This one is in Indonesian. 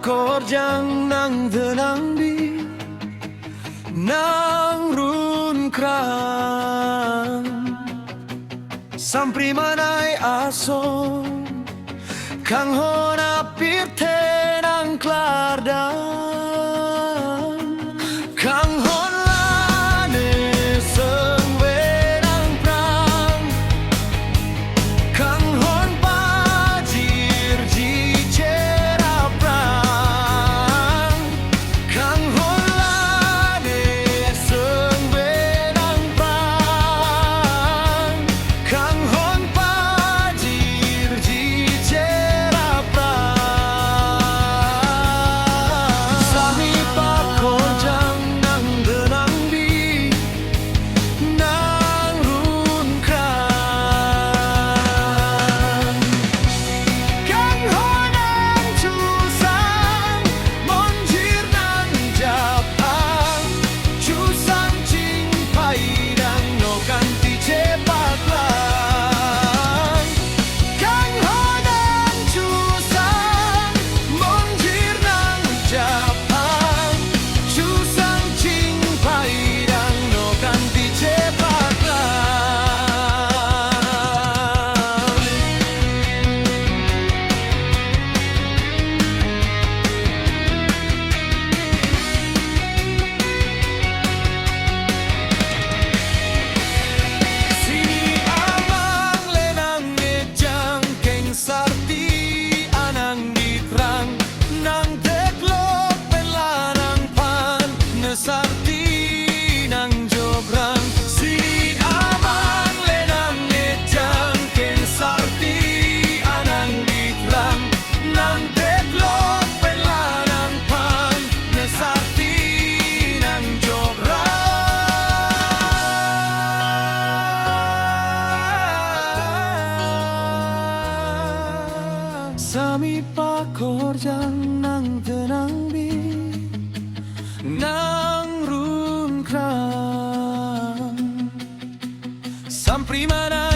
pakorjang nang denangbi nang runkran sampri manai aso kang hona pirte nang klardan kang hon lane seng wenang prang kang hon pajir ji cera prang kang hon lane seng wenang prang kang hon pajir ji cera prang sami pakorjang nang denangbi nang runkran kang honang chusang monjir nang japang chusang ching pai nang no kanti cepat lang kang honang chusang monjir nang japang chusang ching pai nang no kanti cepat lang Sini amang lenang ngejang keng sarti anang ditrang nang teklok pelanang pan nesarti nang jograng Sini amang lenang ngejang keng sarti anang ditrang nang teklok pelanang pan nesarti nang jograng Sami pakorjang nang denangbi nang runkran sampri mana